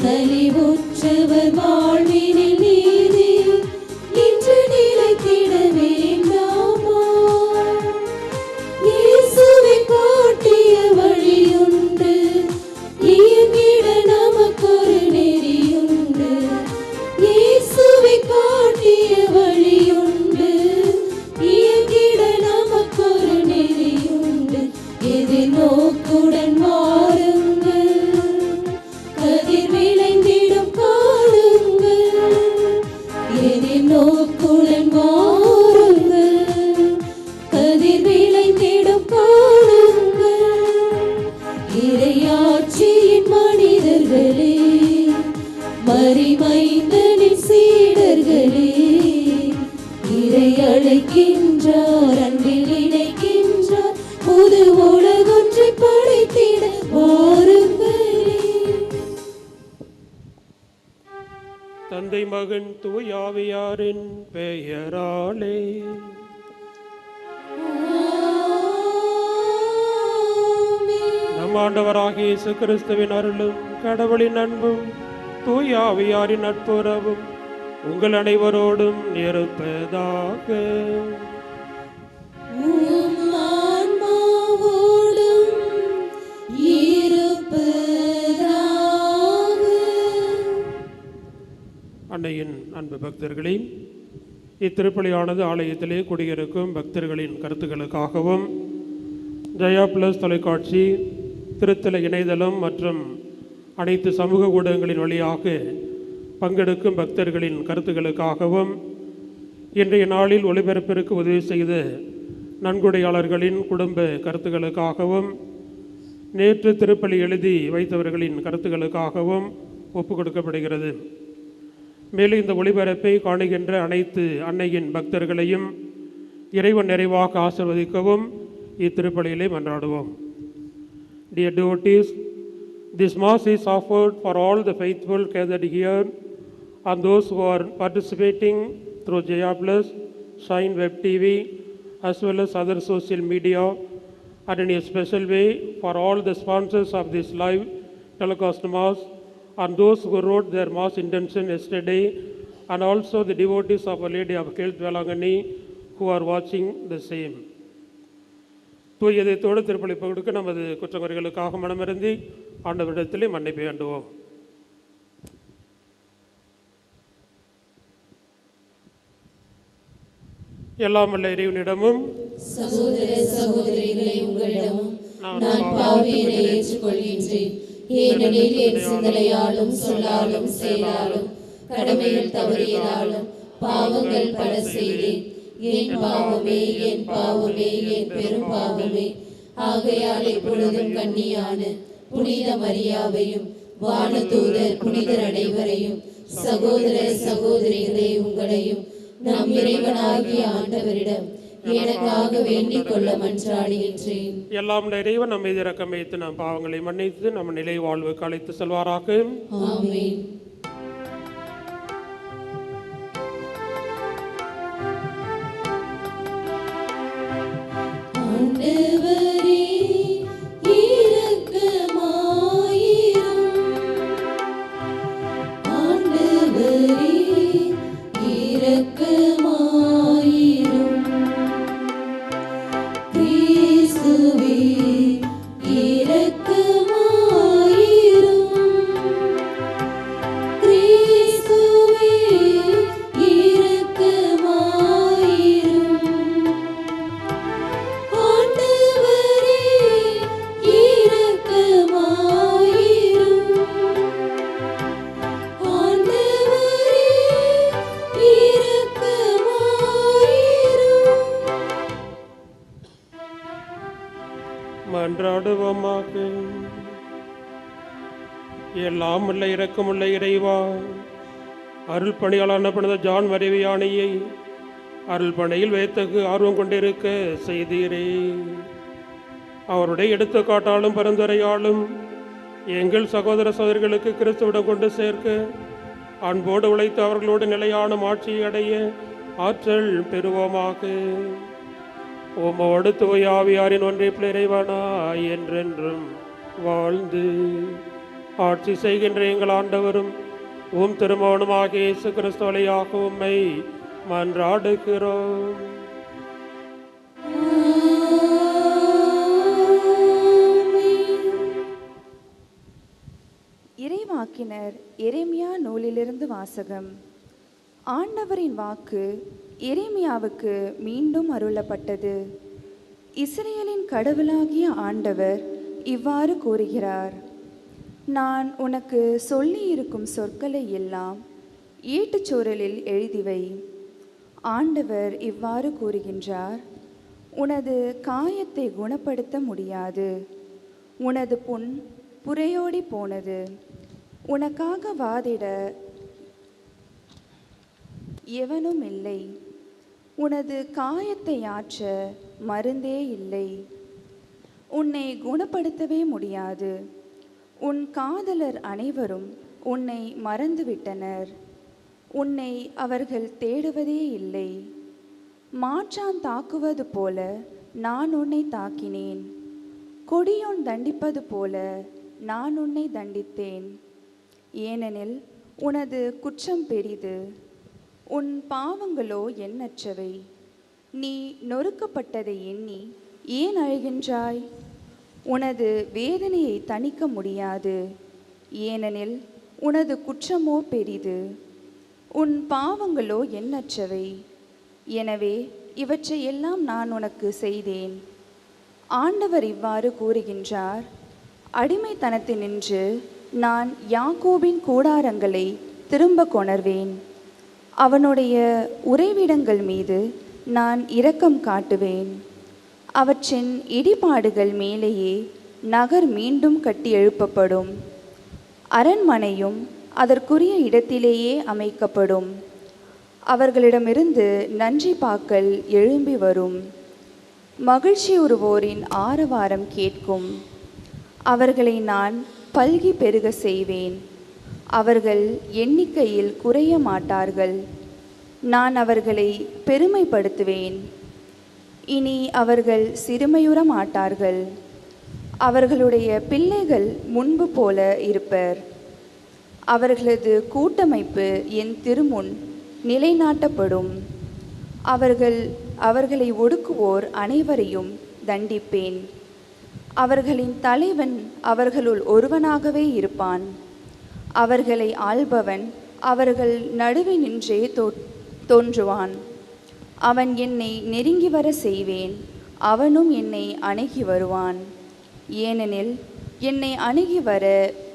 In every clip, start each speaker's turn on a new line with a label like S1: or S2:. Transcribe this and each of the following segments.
S1: நலிவுற்றவர் வாழ்வினில் நீதி இன்று நிலைத்திட வேண்டாமா? இயேசுவை காட்டிய வழியுண்டு, இயங்கிட நமக்கொரு நெறியுண்டு. இயேசுவை காட்டிய வழியுண்டு, இயங்கிட நமக்கொரு நெறியுண்டு. எதிர்நோக்குடன் வாருங்கள், கதிர் விளைந்திடும் காணுங்கள். எதிர்நோக்குடன் வாருங்கள், கதிர் விளைந்திடும் காணுங்கள். இறையாட்சியின் மனிதர்களே, மரிமைந்தனின் சீடர்களே, இறை அழைக்கின்றார், அன்பில் இணைக்கின்றார், புது உலகொன்றை படைத்திட வாருங்களே.
S2: தந்தை மகன் தூய ஆவியாரின் பெயராலே நம் ஆண்டவராகிய இயேசு கிறிஸ்துவின் அருளும் கடவுளின் அன்பும் தூய ஆவியாரின் நட்புறவும் உங்கள் அனைவரோடும் இருப்பதாக.
S1: உம் ஆன்மாவோடும் இருப்பதாக.
S2: அன்னையின் அன்பு பக்தர்களே, இத்திருப்பலியானது ஆலயத்திலே குடியிருக்கும் பக்தர்களின் கருத்துக்களுக்காகவும் ஜெயா பிளஸ் தொலைக்காட்சி, திருத்தல இணையதளம் மற்றும் அனைத்து சமூக ஊடகங்களின் வழியாக பங்கெடுக்கும் பக்தர்களின் கருத்துக்களுக்காகவும் இன்றைய நாளில் ஒளிபரப்பிற்கு உதவி செய்த நன்கொடையாளர்களின் குடும்ப கருத்துக்களுக்காகவும் நேற்று திருப்பலி எழுதி வைத்தவர்களின் கருத்துக்களுக்காகவும் ஒப்புக் கொடுக்கப்படுகிறது. மேலும் இந்த ஒளிபரப்பை காணுகின்ற அனைத்து அன்னையின் பக்தர்களையும் இறைவன் நிறைவாக ஆசீர்வதிக்கவும் இத்திருப்பலியிலே மன்றாடுவோம். Dear devotees, this Mass is offered for all the faithful gathered here and those who are participating through Jaya Plus, Shine Web TV, as well as other social media, and in a special way for all the sponsors of this live telecast Mass and those who wrote their Mass intention yesterday, and also the devotees of Our Lady of Health Velangani who are watching the same. தூய இதயத்தோடு திருப்பலி பகுதிக்கு நமது குற்றங்குறைகளுக்காக மனமிருந்தி ஆண்டவரிடத்திலே மன்னிப்பு வேண்டுவோம். எல்லாம் வல்ல இறைவனிடமும்
S1: சகோதர சகோதரிகளை உங்களிடமும் நான் பாவியனை ஏற்றுக்கொள்கின்றேன். ஏனெனில் என் சிந்தனையாலும் சொல்லாலும் செயலாலும் கடமையில் தவறியதாலும் பாவங்கள் பல செய்தேன். என் பாவமே, என் பாவமே, என் பெரும் பாவமே. ஆகையால் எப்பொழுதும் கன்னியான புனித மரியாவையும் வானதூதர் புனிதர் அனைவரையும் சகோதர சகோதரிகளே உங்களையும் நம் இறைவனாகிய ஆண்டவரிடம் எனக்காக வேண்டிக் கொள்ள மன்றாடுகின்றேன்.
S2: எல்லாம் இறைவன் நம்மை இரக்கம் வைத்து நம் பாவங்களை மன்னித்து நம் நிலை வாழ்வுக்கு அழைத்து செல்வாராக.
S1: ஆமென். ஆண்டவரே இரக்கமாயிரும். ஆண்டவரே இரக்கமாயிரும். கிறிஸ்துவே இரக்கமாயிரும். கிறிஸ்துவே இரக்கமாயிரும். ஆண்டவரே இரக்கமாயிரும். ஆண்டவரே இரக்கமாயிரும்.
S2: மன்றாடுவோமாக. எல்லாம் உள்ள இரக்கமுள்ள இறைவா, அருள் பணியாளர் புனித ஜான் மரியானையை அருள் பணியில் வைத்தகு ஆர்வம் கொண்டிருக்க செய்தீரே. அவருடைய எடுத்துக்காட்டாலும் பரிந்துரையாலும் எங்கள் சகோதர சகோதரிகளுக்கு கிறிஸ்துவிடம் கொண்டு சேர்க்க அன்போடு உழைத்து அவர்களோடு நிலையான மாட்சியை அடைய ஆற்றல் பெறுவோமாக. உமோடு தூய ஆவியாரின் ஒன்றை இறைவனாய் என்றென்றும் வாழ்ந்து ஆட்சி செய்கின்ற எங்கள் ஆண்டவரும் உம் திருமணமாகிய இயேசு கிறிஸ்து வழியாக உம்மை மன்றாடுகிறோம்.
S3: இறைவாக்கினர் எரேமியா நூலிலிருந்து வாசகம். ஆண்டவரின் வாக்கு எரேமியாவுக்கு மீண்டும் அருளப்பட்டது. இஸ்ரேலின் கடவுளாகிய ஆண்டவர் இவ்வாறு கூறுகிறார்: நான் உனக்கு சொல்லியிருக்கும் சொற்களை எல்லாம் ஏட்டுச்சூரலில் எழுதிவை. ஆண்டவர் இவ்வாறு கூறுகின்றார்: உனது காயத்தை குணப்படுத்த முடியாது, உனது புண் புரையோடி போனது, உனக்காக வாதிட எவனும் இல்லை, உனது காயத்தை ஆற்ற மருந்தே இல்லை, உன்னை குணப்படுத்தவே முடியாது. உன் காதலர் அனைவரும் உன்னை மறந்துவிட்டனர், உன்னை அவர்கள் தேடுவதே இல்லை. மாற்றான் தாக்குவது போல நான் உன்னை தாக்கினேன், கொடியோன் தண்டிப்பது போல நான் உன்னை தண்டித்தேன். ஏனெனில் உனது குற்றம் பெரிது, உன் பாவங்களோ எண்ணற்றவை. நீ நொறுக்கப்பட்டதை எண்ணி ஏன் அழுகின்றாய்? உனது வேதனையை தணிக்க முடியாது, ஏனெனில் உனது குற்றமோ பெரிது, உன் பாவங்களோ எண்ணற்றவை. எனவே இவற்றை எல்லாம் நான் உனக்கு செய்தேன். ஆண்டவர் இவ்வாறு கூறுகின்றார்: அடிமைத்தனத்தினின்று நான் யாக்கோபின் கூடாரங்களை திரும்ப கொணர்வேன். அவனுடைய உறைவிடங்கள் மீது நான் இரக்கம் காட்டுவேன். அவற்றின் இடிபாடுகள் மேலேயே நகர் மீண்டும் கட்டி எழுப்பப்படும். அரண்மனையும் அதற்குரிய இடத்திலேயே அமைக்கப்படும். அவர்களிடமிருந்து நன்றி பாக்கள் எழும்பி வரும். மகிழ்ச்சியுறுவோரின் ஆரவாரம் கேட்கும். அவர்களை நான் பல்கி பெருக செய்வேன். அவர்கள் எண்ணிக்கையில் குறைய மாட்டார்கள். நான் அவர்களை பெருமைப்படுத்துவேன். இனி அவர்கள் சிறுமையுற மாட்டார்கள். அவர்களுடைய பிள்ளைகள் முன்பு போல இருப்பர். அவர்களது கூட்டமைப்பு என் திருமுன் நிலைநாட்டப்படும். அவர்களை ஒடுக்குவோர் அனைவரையும் தண்டிப்பேன். அவர்களின் தலைவன் அவர்களுள் ஒருவனாகவே இருப்பான். அவர்களை ஆள்பவன் அவர்கள் நடுவே நின்றே தோன்றுவான். அவன் என்னை நெருங்கி வர செய்வேன், அவனும் என்னை அணுகி வருவான். ஏனெனில் என்னை அணுகி வர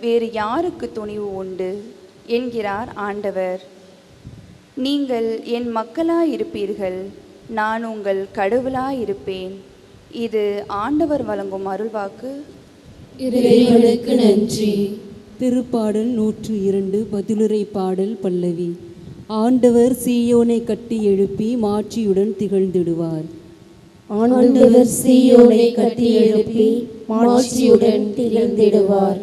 S3: வேறு யாருக்கு துணிவு உண்டு என்கிறார் ஆண்டவர். நீங்கள் என் மக்களாயிருப்பீர்கள், நான் உங்கள் கடவுளாயிருப்பேன். இது ஆண்டவர் வழங்கும் அருள்வாக்கு.
S1: இறைவனுக்கு நன்றி.
S4: திருப்பாடல் 102 பதிலுரை பாடல் பல்லவி. ஆண்டவர் சீயோனை கட்டி எழுப்பி மாட்சியுடன் திகழ்ந்திடுவார்.
S1: ஆண்டவர் சீயோனை கட்டி எழுப்பி மாட்சியுடன் திகழ்ந்திடுவார்.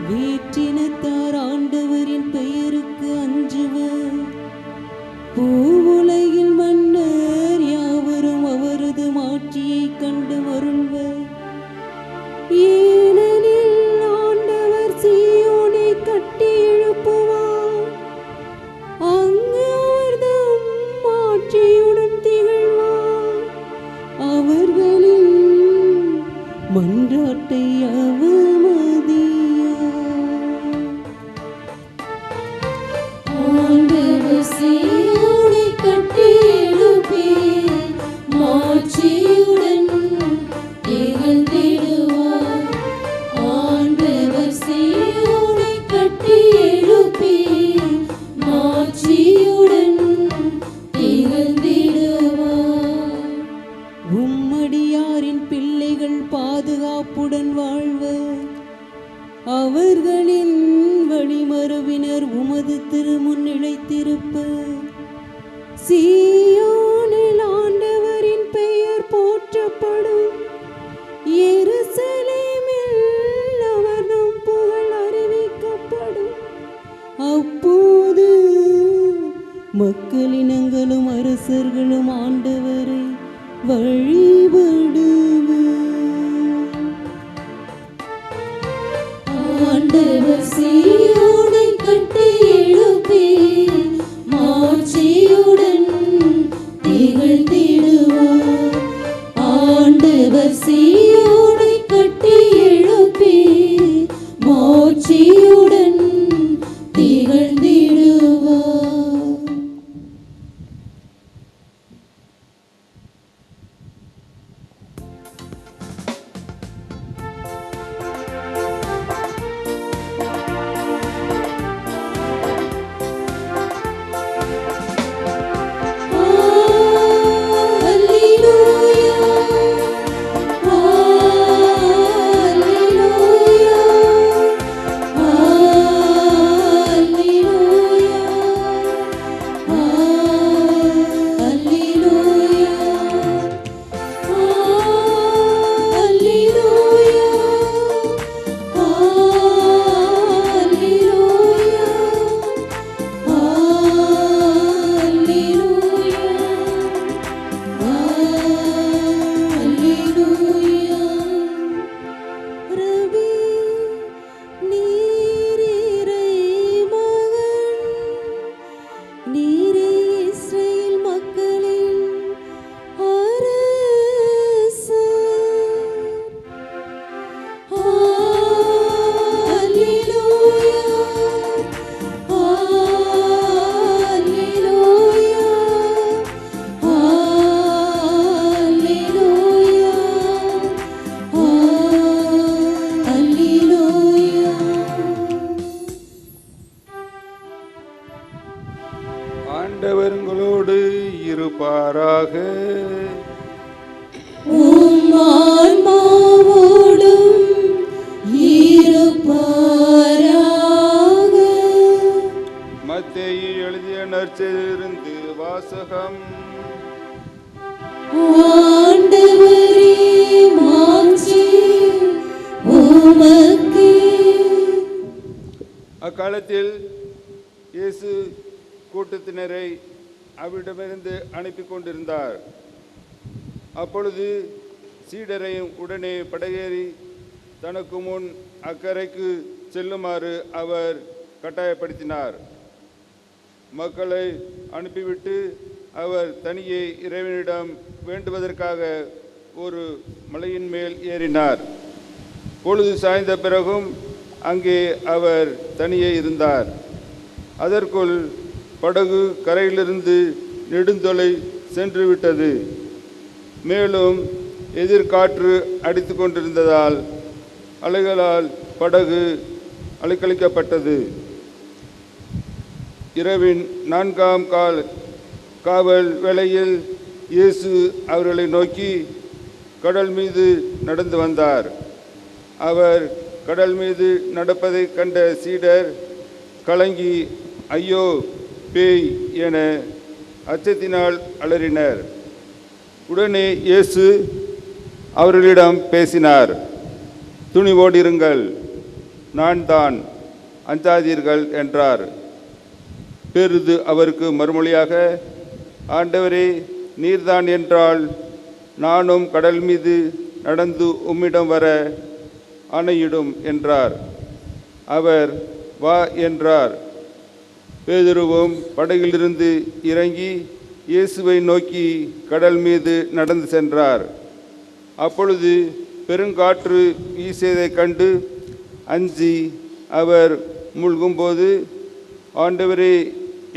S4: வீற்றினத்தார் ஆண்டவரின் பெயருக்கு அஞ்சுவர். பூவுலகில் மன்னர் யாவரும் அவரது மாட்சியை கண்டு வருள்வர். ஏனெனில் ஆண்டவர் சீயோனை கட்டி எழுப்புவார், அங்கு அவர்தம் மாட்சியுடன் திகழ்வார். அவர்களின் மன்றாட்டை
S1: ஆண்டவர் சீயோனை கட்டி
S4: சீயோனில் ஆண்டவரின் பெயர் போற்றப்படும். எருசலேமில் அவர்தம் புகழ் அறிவிக்கப்படும். அப்போது மக்களினங்களும் அரசர்களும் ஆண்டவரை வழிபடுவர்.
S1: ஆண்டவர் சீயோனை கட்டி எழுப்பி மாட்சியுடன் திகழ்ந்திடுவார். ஆண்டவர் சீயோனை கட்டி எழுப்பி மாட்சியுடன் திகழ்ந்திடுவார்.
S5: ஆண்டவர்களோடு இருப்பாராக.
S1: உம் ஆன்மாவோடும் இருப்பாராக.
S5: மத்தேயு எழுதிய நற்செய்தியிலிருந்து வாசகம்.
S1: ஆண்டவரே மாட்சி உமக்கே.
S5: அக்காலத்தில் இயேசு கூட்டத்தினரை அவரிடமிருந்து அனுப்பி கொண்டிருந்தார். அப்பொழுது சீடரையும் உடனே படகேறி தனக்கு முன் அக்கரைக்கு செல்லுமாறு அவர் கட்டாயப்படுத்தினார். மக்களை அனுப்பிவிட்டு அவர் தனியே இறைவனிடம் வேண்டுவதற்காக ஒரு மலையின் மேல் ஏறினார். பொழுது சாய்ந்த பிறகும் அங்கே அவர் தனியே இருந்தார். அதற்குள் படகு கரையிலிருந்து நெடுந்தொலை சென்று விட்டது. மேலும் எதிர்காற்று அடித்து கொண்டிருந்ததால் அலைகளால் படகு அலைக்கழிக்கப்பட்டது. இரவின் 4ஆம் காவல் வேளையில் இயேசு அவர்களை நோக்கி கடல் மீது நடந்து வந்தார். அவர் கடல் மீது நடப்பதை கண்ட சீடர் கலங்கி ஐயோ பேய் என அச்சத்தினால் அலறினர். உடனே இயேசு அவர்களிடம் பேசினார். துணிவோடிருங்கள், நான் தான், அஞ்சாதீர்கள் என்றார். பெரிது அவருக்கு மறுமொழியாக, ஆண்டவரே நீர்தான் என்றால் நானும் கடல் மீது நடந்து உம்மிடம் வர ஆணையிடும் என்றார். அவர் வா என்றார். பேதுருவும் படகிலிருந்து இறங்கி இயேசுவை நோக்கி கடல் மீது நடந்து சென்றார். அப்பொழுது பெருங்காற்று வீசியதைக் கண்டு அஞ்சி அவர் மூழ்கும்போது, ஆண்டவரே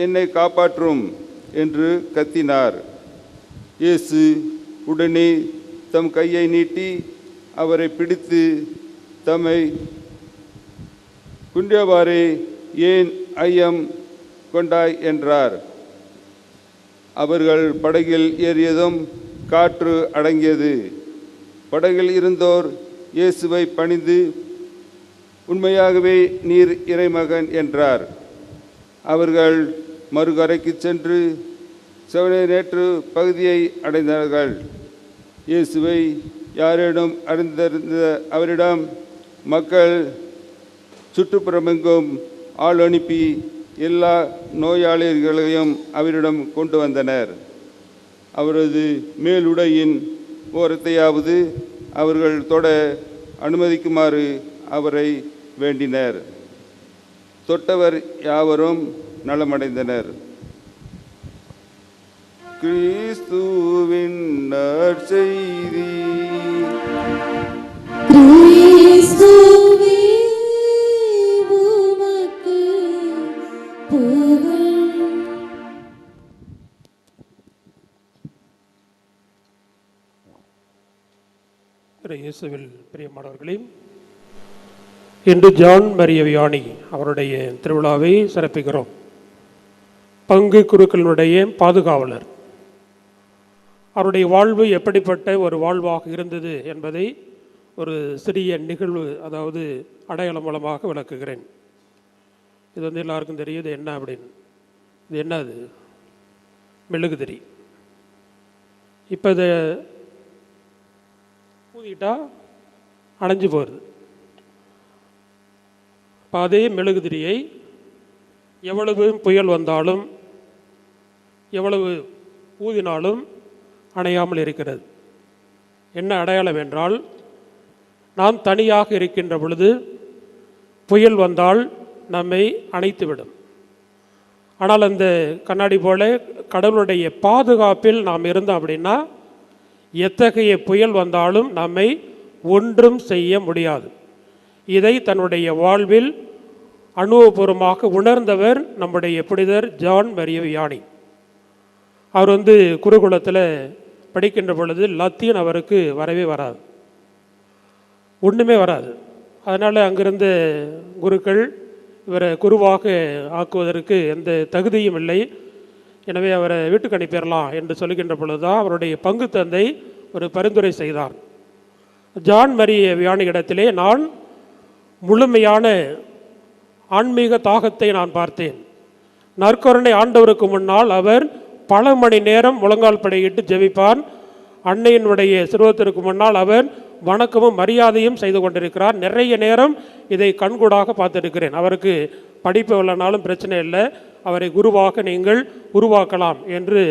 S5: என்னை காப்பாற்றும் என்று கத்தினார். இயேசு உடனே தம் கையை நீட்டி அவரை பிடித்து தம்மை குன்றவாறே ஏன் ஐயம் கொண்டாய் என்றார். அவர்கள் படகில் ஏறியதும் காற்று அடங்கியது. படகில் இருந்தோர் இயேசுவை பணிந்து, உண்மையாகவே நீர் இறைமகன் என்றார். அவர்கள் மறுகரைக்கு சென்று செவனேற்று பகுதியை அடைந்தார்கள். இயேசுவை யாரேனும் அறிந்திருந்த அவரிடம் மக்கள் சுற்றுப்புறமெங்கும் ஆள் அனுப்பி எல்லா நோயாளிகளையும் அவரிடம் கொண்டு வந்தனர். அவரது மேலுடையின் ஓரத்தையாவது அவர்கள் தொட அனுமதிக்குமாறு அவரை வேண்டினர். தொட்டவர் யாவரும் நலமடைந்தனர். கிறிஸ்துவின் நற்செய்தி.
S1: கிறிஸ்துவே உமக்கு புகழ்.
S2: இயேசுவில் பிரியமானவர்களே, இன்று ஜான் மரிய வியானி அவருடைய திருவிழாவை சிறப்பிக்கிறோம். பங்கு குருக்களினுடைய பாதுகாவலர். அவருடைய வாழ்வு எப்படிப்பட்ட ஒரு வாழ்வாக இருந்தது என்பதை ஒரு சிறிய நிகழ்வு, அதாவது அடையாளம் மூலமாக விளக்குகிறேன். இது எல்லாருக்கும் தெரியுது என்ன அப்படின்னு. இது என்ன? அது மெழுகுதிரி. இப்போ இதை ஊதிட்டா அணைஞ்சு போகிறது. இப்போ அதே மெழுகுதிரியை எவ்வளவு புயல் வந்தாலும் எவ்வளவு ஊதினாலும் அணையாமல் இருக்கிறது. என்ன அடையாளம் என்றால், நாம் தனியாக இருக்கின்ற பொழுது புயல் வந்தால் நம்மை அணைத்துவிடும். ஆனால் அந்த கண்ணாடி போல கடவுளுடைய பாதுகாப்பில் நாம் இருந்தோம் அப்படின்னா எத்தகைய புயல் வந்தாலும் நம்மை ஒன்றும் செய்ய முடியாது. இதை தன்னுடைய வாழ்வில் அனுபவபூர்வமாக உணர்ந்தவர் நம்முடைய புனிதர் ஜான் மரிய வியானி. அவர் குருகுலத்தில் படிக்கின்ற பொழுது லத்தீன் அவருக்கு வரவே வராது, ஒன்றுமே வராது. அதனால் அங்கிருந்த குருக்கள் இவரை குருவாக ஆக்குவதற்கு எந்த தகுதியும் இல்லை. எனவே அவரை வீட்டுக்கு அனுப்பிடலாம் என்று சொல்லுகின்ற பொழுதுதான் அவருடைய பங்கு தந்தை ஒரு பரிந்துரை செய்தார். ஜான் மரிய வியானி இடத்திலே நான் முழுமையான ஆன்மீக தாகத்தை நான் பார்த்தேன். நற்கருணை ஆண்டவருக்கு முன்னால் அவர் பல மணி நேரம் முழங்கால் படையிட்டு ஜெபிப்பார். அன்னையினுடைய சிறுவத்திற்கு முன்னால் அவர் வணக்கமும் மரியாதையும் செய்து கொண்டிருக்கிறார். நிறைய நேரம் இதை கண்கூடாக பார்த்திருக்கிறேன். அவருக்கு படிப்பு இல்லைனாலும் பிரச்சனை இல்லை, அவரை குருவாக நீங்கள் உருவாக்கலாம் என்று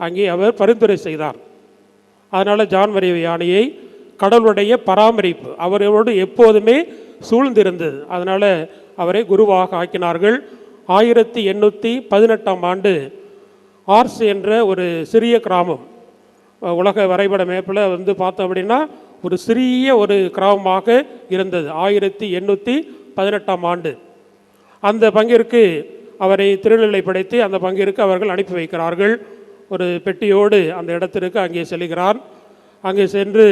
S2: அங்கே அவர் பரிந்துரை செய்தார். அதனால் ஜான் மரிய வியானியை கடவுளுடைய பராமரிப்பு அவரோடு எப்போதுமே சூழ்ந்திருந்தது. அதனால் அவரை குருவாக ஆக்கினார்கள். 1818ஆம் ஆண்டு ஆர்ஸ் என்ற ஒரு சிறிய கிராமம், உலக வரைபட மேப்பில் பார்த்தோம் அப்படின்னா ஒரு சிறிய ஒரு கிராமமாக இருந்தது. 1818ஆம் ஆண்டு அந்த பங்கிற்கு அவரை திருநிலைப்படுத்தி அந்த பங்கிற்கு அவர்கள் அனுப்பி வைக்கிறார்கள். ஒரு பெட்டியோடு அந்த இடத்திற்கு அங்கே செல்கிறார். அங்கே சென்று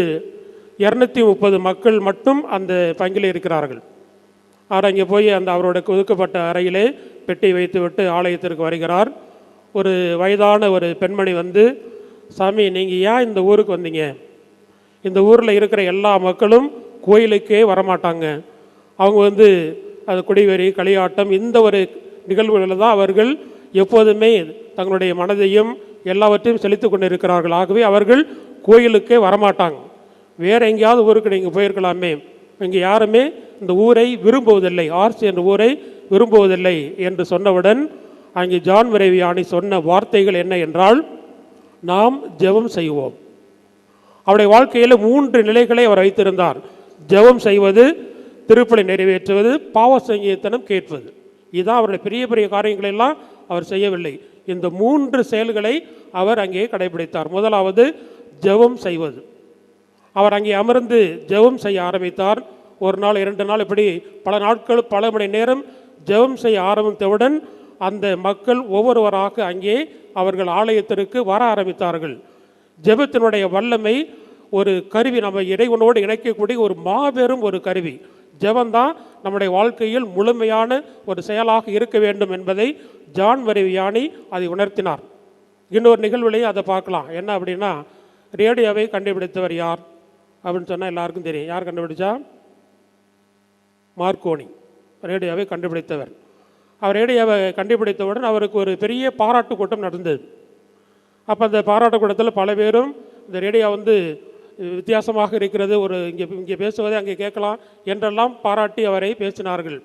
S2: 230 மக்கள் மட்டும் அந்த பங்கில் இருக்கிறார்கள். அவர் அங்கே போய் அந்த அவரோட ஒதுக்கப்பட்ட அறையிலே பெட்டி வைத்துவிட்டு ஆலயத்திற்கு வருகிறார். ஒரு வயதான ஒரு பெண்மணி சாமி, நீங்கள் ஏன் இந்த ஊருக்கு வந்தீங்க? இந்த ஊரில் இருக்கிற எல்லா மக்களும் கோயிலுக்கே வரமாட்டாங்க. அவங்க அது குடிவெறி, களியாட்டம், இந்த ஒரு நிகழ்வுகளில் தான் அவர்கள் எப்போதுமே தங்களுடைய மனதையும் எல்லாவற்றையும் செலுத்தி கொண்டு இருக்கிறார்கள். ஆகவே அவர்கள் கோயிலுக்கே வரமாட்டாங்க. வேறு எங்கேயாவது ஊருக்கு நீங்கள் போயிருக்கலாமே, இங்கே யாருமே இந்த ஊரை விரும்புவதில்லை, ஆர்ஸ் என்ற ஊரை விரும்புவதில்லை என்று சொன்னவுடன் அங்கே ஜான் மரிய வியானி சொன்ன வார்த்தைகள் என்ன என்றால், நாம் ஜெபம் செய்வோம். அவருடைய வாழ்க்கையில் 3 நிலைகளை அவர் வைத்திருந்தார். ஜெபம் செய்வது, திருப்பலி நிறைவேற்றுவது, பாவ சங்கீதனம் கேட்பது. இதுதான் அவருடைய பெரிய பெரிய காரியங்களெல்லாம் அவர் செய்யவில்லை. இந்த 3 செயல்களை அவர் அங்கே கடைபிடித்தார். முதலாவது ஜெபம் செய்வது. அவர் அங்கே அமர்ந்து ஜெபம் செய்ய ஆரம்பித்தார். ஒரு நாள் 2 நாள் இப்படி பல நாட்கள் பல மணி நேரம் ஜெபம் செய்ய ஆரம்பித்தவுடன் அந்த மக்கள் ஒவ்வொருவராக அங்கே அவர்கள் ஆலயத்திற்கு வர ஆரம்பித்தார்கள். ஜெபத்தினுடைய வல்லமை ஒரு கருவி, நம்ம இறைவனோடு இணைக்கக்கூடிய ஒரு மாபெரும் ஒரு கருவி. ஜெபந்தான் நம்முடைய வாழ்க்கையில் முழுமையான ஒரு செயலாக இருக்க வேண்டும் என்பதை ஜான் மரிய வியானி அதை உணர்த்தினார். இன்னொரு நிகழ்வுலையும் அதை பார்க்கலாம். என்ன அப்படின்னா, ரேடியோவை கண்டுபிடித்தவர் யார் அப்படின்னு சொன்னால் எல்லாருக்கும் தெரியும். யார் கண்டுபிடிச்சா? மார்க்கோனி ரேடியோவை கண்டுபிடித்தவர். அவர் ரேடியோவை கண்டுபிடித்தவுடன் அவருக்கு ஒரு பெரிய பாராட்டு கூட்டம் நடந்தது. அப்போ அந்த பாராட்டு கூட்டத்தில் பல பேரும் இந்த ரேடியோ வந்து வித்தியாசமாக இருக்கிறது, ஒரு இங்கே பேசுவதை அங்கே கேட்கலாம் என்றெல்லாம் பாராட்டி அவரை பேசினார்கள்.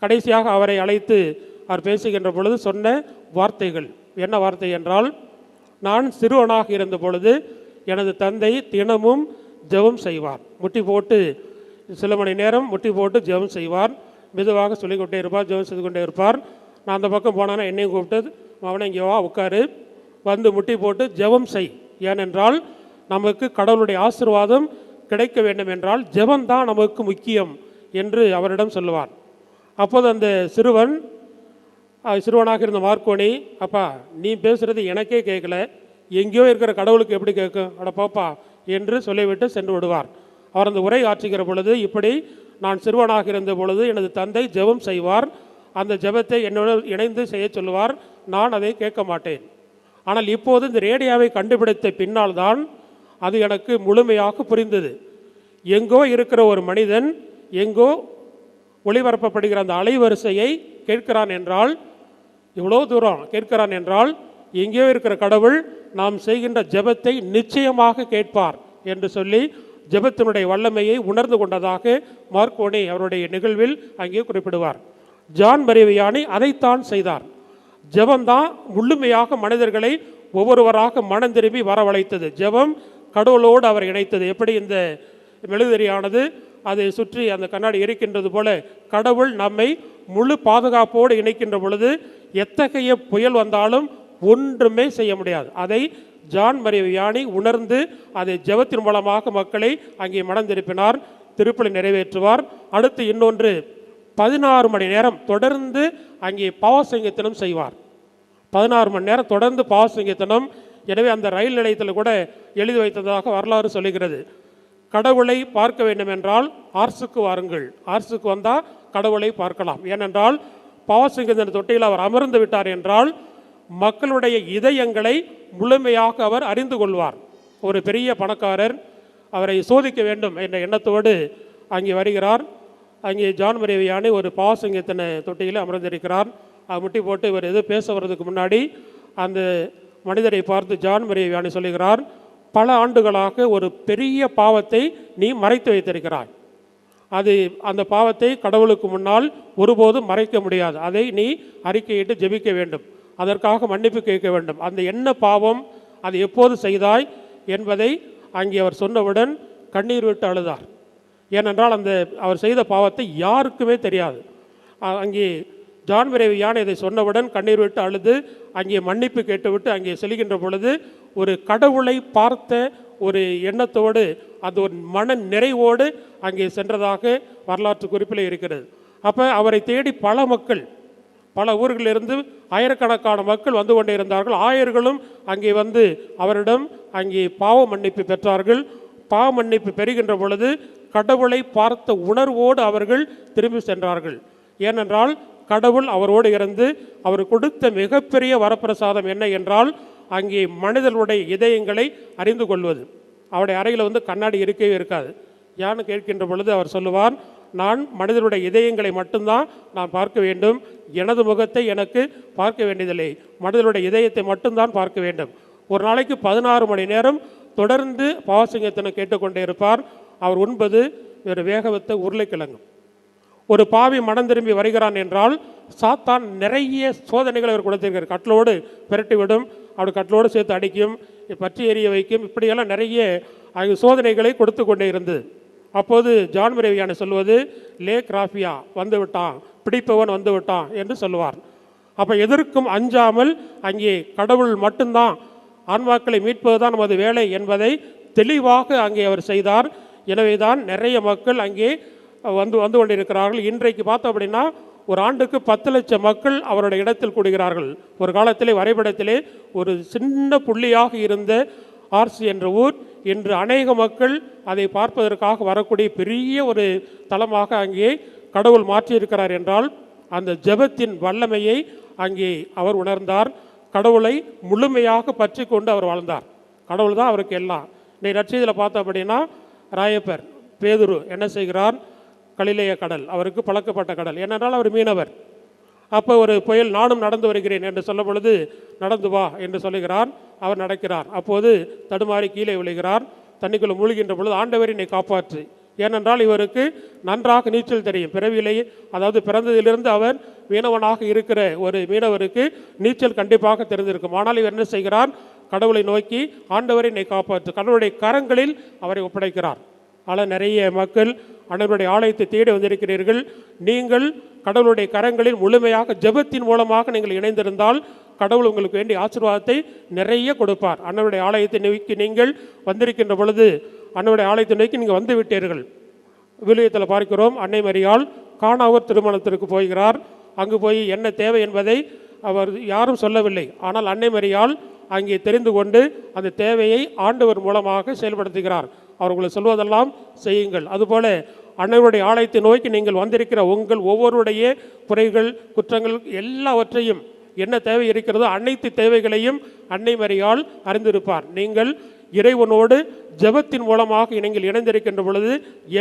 S2: கடைசியாக அவரை அழைத்து அவர் பேசுகின்ற பொழுது சொன்ன வார்த்தைகள் என்ன வார்த்தை என்றால், நான் சிறுவனாக இருந்த பொழுது எனது தந்தை தினமும் ஜெபம் செய்வார். முட்டி போட்டு சில மணி நேரம் முட்டி போட்டு ஜெபம் செய்வார். மெதுவாக சொல்லிக்கொண்டே இருப்பார், ஜெபம் செய்து கொண்டே இருப்பார். நான் அந்த பக்கம் போனான்னா என்னையும் கூப்பிட்டு அவனை இங்கே வா உட்காரு, வந்து முட்டி போட்டு ஜெபம் செய். ஏனென்றால் நமக்கு கடவுளுடைய ஆசீர்வாதம் கிடைக்க வேண்டும் என்றால் ஜெபம்தான் நமக்கு முக்கியம் என்று அவரிடம் சொல்லுவார். அப்போது அந்த சிறுவனாக இருந்த மார்க்கோனி, அப்பா நீ பேசுகிறது எனக்கே கேட்கல, எங்கேயோ இருக்கிற கடவுளுக்கு எப்படி கேட்கும், அட பாப்பா என்று சொல்லிவிட்டு சென்று விடுவார். அவர் அந்த உரை ஆற்றுகிற பொழுது, இப்படி நான் சிறுவனாக இருந்த பொழுது எனது தந்தை ஜெபம் செய்வார், அந்த ஜெபத்தை என்னோடு இணைந்து செய்ய சொல்லுவார், நான் அதை கேட்க மாட்டேன். ஆனால் இப்போது இந்த ரேடியோவை கண்டுபிடித்த பின்னால் தான் அது எனக்கு முழுமையாக புரிந்தது. எங்கோ இருக்கிற ஒரு மனிதன் எங்கோ ஒளிபரப்பப்படுகிற அந்த அலைவரிசையை கேட்கிறான் என்றால், இவ்வளோ தூரம் கேட்கிறான் என்றால், எங்கேயோ இருக்கிற கடவுள் நாம் செய்கின்ற ஜெபத்தை நிச்சயமாக கேட்பார் என்று சொல்லி ஜெபத்தினுடைய வல்லமையை உணர்ந்து கொண்டதாக மார்க்கோனி அவருடைய நிகழ்வில் அங்கே குறிப்பிடுவார். ஜான் மரி வியானி அதைத்தான் செய்தார். ஜெபம்தான் முழுமையாக மனிதர்களை ஒவ்வொருவராக மனம் திரும்பி வரவழைத்தது. ஜெபம் கடவுளோடு அவர் இணைத்தது. எப்படி இந்த மெழுகுதிரியானது அதை சுற்றி அந்த கண்ணாடி எரிக்கின்றது போல கடவுள் நம்மை முழு பாதுகாப்போடு இணைக்கின்ற பொழுது எத்தகைய புயல் வந்தாலும் ஒன்றுமே செய்ய முடியாது. அதை ஜான் மரி வியானி உணர்ந்து அதை ஜெபத்தின் மூலமாக மக்களை அங்கே மனம் திருப்பினார், திருப்பலி நிறைவேற்றுவார். அடுத்து இன்னொன்று 16 மணி நேரம் தொடர்ந்து அங்கே பாவசங்கீர்த்தனம் செய்வார். 16 மணி நேரம் தொடர்ந்து பாவசங்கீர்த்தனம். எனவே அந்த ரயில் நிலையத்தில் கூட எழுதி வைத்ததாக வரலாறு சொல்லுகிறது. கடவுளை பார்க்க வேண்டும் என்றால் ஆர்ஸுக்கு வாருங்கள், ஆர்ஸுக்கு வந்தால் கடவுளை பார்க்கலாம். ஏனென்றால் பாவசங்கீர்த்தன தொட்டியில் அவர் அமர்ந்து விட்டார் என்றால் மக்களுடைய இதயங்களை முழுமையாக அவர் அறிந்து கொள்வார். ஒரு பெரிய பணக்காரர் அவரை சோதிக்க வேண்டும் என்ற எண்ணத்தோடு அங்கே வருகிறார். அங்கே ஜான் மரி வியானி ஒரு பாவசங்கீர்த்தன தொட்டியில் அமர்ந்திருக்கிறார். முட்டி போட்டு இவர் எது பேச வர்றதுக்கு முன்னாடி அந்த மனிதரை பார்த்து ஜான் மரி வியானி சொல்லுகிறார், பல ஆண்டுகளாக ஒரு பெரிய பாவத்தை நீ மறைத்து வைத்திருக்கிறாய். அந்த பாவத்தை கடவுளுக்கு முன்னால் ஒருபோதும் மறைக்க முடியாது. அதை நீ அறிக்கையிட்டு ஜெபிக்க வேண்டும், அதற்காக மன்னிப்பு கேட்க வேண்டும். அந்த என்ன பாவம், அது எப்போது செய்தாய் என்பதை அங்கே அவர் சொன்னவுடன் கண்ணீர் விட்டு அழுதார். ஏனென்றால் அவர் செய்த பாவத்தை யாருக்குமே தெரியாது. அங்கே ஜான் மரி வியானி இதை சொன்னவுடன் கண்ணீர் விட்டு அழுது அங்கே மன்னிப்பு கேட்டுவிட்டு அங்கே செல்கின்ற பொழுது ஒரு கடவுளை பார்த்த ஒரு எண்ணத்தோடு அது ஒரு மன நிறைவோடு அங்கே சென்றதாக வரலாற்று குறிப்பில் இருக்கிறது. அப்போ அவரை தேடி பல மக்கள், பல ஊர்களிலிருந்து ஆயிரக்கணக்கான மக்கள் வந்து கொண்டே இருந்தார்கள். ஆயர்களும் அங்கே வந்து அவரிடம் அங்கே பாவ மன்னிப்பு பெற்றார்கள். பாவ மன்னிப்பு பெறுகின்ற பொழுது கடவுளை பார்த்த உணர்வோடு அவர்கள் திரும்பி சென்றார்கள். ஏனென்றால் கடவுள் அவரோடு இருந்து அவர் கொடுத்த மிகப்பெரிய வரப்பிரசாதம் என்ன என்றால் அங்கே மனிதர்களுடைய இதயங்களை அறிந்து கொள்வது. அவருடைய அறையில் வந்து கண்ணாடி இருக்கவே இருக்காது. யான்னு கேட்கின்ற பொழுது அவர் சொல்லுவார், நான் மனிதனுடைய இதயங்களை மட்டும்தான் நான் பார்க்க வேண்டும், எனது முகத்தை எனக்கு பார்க்க வேண்டியதில்லை, மனிதனுடைய இதயத்தை மட்டும்தான் பார்க்க வேண்டும். ஒரு நாளைக்கு 16 மணி நேரம் தொடர்ந்து பாவசங்கீர்த்தனம் கேட்டுக்கொண்டே இருப்பார். அவர் உண்பது வேறு வேக வைத்த உருளைக்கிழங்கு. ஒரு பாவி மனம் திரும்பி வருகிறான் என்றால் சாத்தான் நிறைய சோதனைகளை அவர் கொடுத்திருக்கார். கட்டளோடு விரட்டிவிடும், அவர் கட்டளோடு சேர்த்து அடிக்கும், பற்றி எறிய வைக்கும், இப்படியெல்லாம் நிறைய சோதனைகளை கொடுத்து கொண்டே இருந்தது. அப்போது ஜான் மரி வியானி சொல்வது, லே கிராஃபியா வந்து விட்டான், பிடிப்பவன் வந்து விட்டான் என்று சொல்லுவார். அப்போ எதற்கும் அஞ்சாமல் அங்கே கடவுள் மட்டும்தான், ஆன்மாக்களை மீட்பது தான் நமது வேலை என்பதை தெளிவாக அங்கே அவர் செய்தார். எனவே தான் நிறைய மக்கள் அங்கே வந்து கொண்டிருக்கிறார்கள். இன்றைக்கு பார்த்தோம் அப்படின்னா ஒரு ஆண்டுக்கு 10 லட்சம் மக்கள் அவருடைய இடத்தில் கூடுகிறார்கள். ஒரு காலத்திலே வரைபடத்திலே ஒரு சின்ன புள்ளியாக இருந்த ஆர்சி என்ற ஊர் இன்று அநேக மக்கள் அதை பார்ப்பதற்காக வரக்கூடிய பெரிய ஒரு தலமாக அங்கே கடவுள் மாற்றியிருக்கிறார் என்றால் அந்த ஜெபத்தின் வல்லமையை அங்கே அவர் உணர்ந்தார். கடவுளை முழுமையாக பற்றி கொண்டு அவர் வாழ்ந்தார். கடவுள் தான் அவருக்கு எல்லாம். இன்னைக்கு நற்செய்தியில் பார்த்தோம் அப்படின்னா ராயப்பர் பேதுரு என்ன செய்கிறார், கலிலேய கடல் அவருக்கு பழக்கப்பட்ட கடல். ஏனென்றால் அவர் மீனவர். அப்போ ஒரு புயல் நானும் நடந்து வருகிறேன் என்று சொல்லும் பொழுது நடந்து வா என்று சொல்லுகிறார். அவர் நடக்கிறார். அப்போது தடுமாறி கீழே விழுகிறார். தண்ணிக்குள்ள மூழ்கின்ற பொழுது ஆண்டவர் என்னை காப்பாற்று. ஏனென்றால் இவருக்கு நன்றாக நீச்சல் தெரியும். பிறவிலேயே, அதாவது பிறந்ததிலிருந்து அவர் மீனவனாக இருக்கிற ஒரு மீனவருக்கு நீச்சல் கண்டிப்பாக தெரிந்திருக்கும். ஆனால் இவர் என்ன செய்கிறார்? கடவுளை நோக்கி ஆண்டவரை என்னை காப்பாற்று, கடவுளுடைய கரங்களில் அவரை ஒப்படைக்கிறார். ஆனால் நிறைய மக்கள் ஆண்டவருடைய ஆலயத்தை தேடி வந்திருக்கிறீர்கள். நீங்கள் கடவுளுடைய கரங்களில் முழுமையாக ஜெபத்தின் மூலமாக நீங்கள் இணைந்திருந்தால் கடவுள் உங்களுக்கு வேண்டிய ஆசீர்வாதத்தை நிறைய கொடுப்பார். ஆண்டவருடைய ஆலயத்தை நோக்கி நீங்கள் வந்திருக்கின்ற பொழுது, ஆண்டவருடைய ஆலயத்தை நோக்கி நீங்கள் வந்து விட்டீர்கள். விவிலியத்தில் பார்க்கிறோம், அன்னை மரியாள் கானாவூர் திருமணத்திற்கு போகிறார். அங்கு போய் என்ன தேவை என்பதை அவர் யாரும் சொல்லவில்லை. ஆனால் அன்னை மரியாள் அங்கே தெரிந்து கொண்டு அந்த தேவையை ஆண்டவர் மூலமாக செயல்படுத்துகிறார். அவர் உங்களை சொல்வதெல்லாம் செய்யுங்கள். அதுபோல அன்னைவருடைய ஆலயத்தை நோக்கி நீங்கள் வந்திருக்கிற உங்கள் ஒவ்வொருடைய குறைகள், குற்றங்கள் எல்லாவற்றையும், என்ன தேவை இருக்கிறதோ அனைத்து தேவைகளையும் அன்னை மரியாள் அறிந்திருப்பார். நீங்கள் இறைவனோடு ஜெபத்தின் மூலமாக நீங்கள் இணைந்திருக்கின்ற பொழுது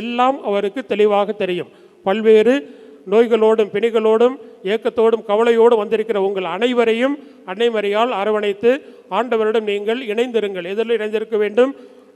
S2: எல்லாம் அவருக்கு தெளிவாக தெரியும். பல்வேறு நோய்களோடும் பிணிகளோடும் ஏக்கத்தோடும் கவலையோடும் வந்திருக்கிற உங்கள் அனைவரையும் அன்னை மரியாள் அரவணைத்து ஆண்டவரிடம் நீங்கள் இணைந்திருங்கள். எதில் இணைந்திருக்க வேண்டும்?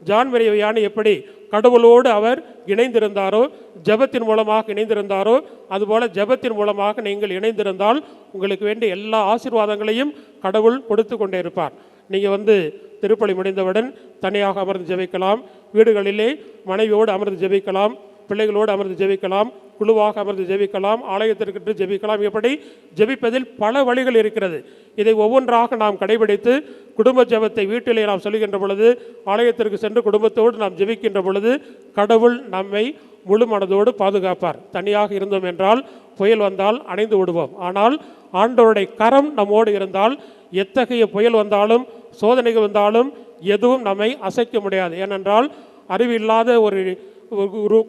S2: ஜான் மரிய வியானி எப்படி கடவுளோடு அவர் இணைந்திருந்தாரோ, ஜெபத்தின் மூலமாக இணைந்திருந்தாரோ, அதுபோல ஜெபத்தின் மூலமாக நீங்கள் இணைந்திருந்தால் உங்களுக்கு வேண்டிய எல்லா ஆசீர்வாதங்களையும் கடவுள் கொடுத்து கொண்டே இருப்பார். நீங்கள் திருப்பலி முடிந்தவுடன் தனியாக அமர்ந்து ஜெபிக்கலாம், வீடுகளிலே மனைவியோடு அமர்ந்து ஜெபிக்கலாம், பிள்ளைகளோடு அமர்ந்து ஜெபிக்கலாம், குழுவாக அமர்ந்து ஜெபிக்கலாம், ஆலயத்திற்கு ஜெபிக்கலாம். இப்படி ஜெபிப்பதில் பல வழிகள் இருக்கிறது. இதை ஒவ்வொன்றாக நாம் கடைபிடித்து குடும்ப ஜெபத்தை வீட்டிலே நாம் சொல்லுகின்ற பொழுது, ஆலயத்திற்கு சென்று குடும்பத்தோடு நாம் ஜெபிக்கின்ற பொழுது கடவுள் நம்மை முழு மனதோடு பாதுகாப்பார். தனியாக இருந்தோம் என்றால் புயல் வந்தால் அணைந்து விடுவோம். ஆனால் ஆண்டவருடைய கரம் நம்மோடு இருந்தால் எத்தகைய புயல் வந்தாலும் சோதனைகள் வந்தாலும் எதுவும் நம்மை அசைக்க முடியாது. ஏனென்றால் அறிவில்லாத ஒரு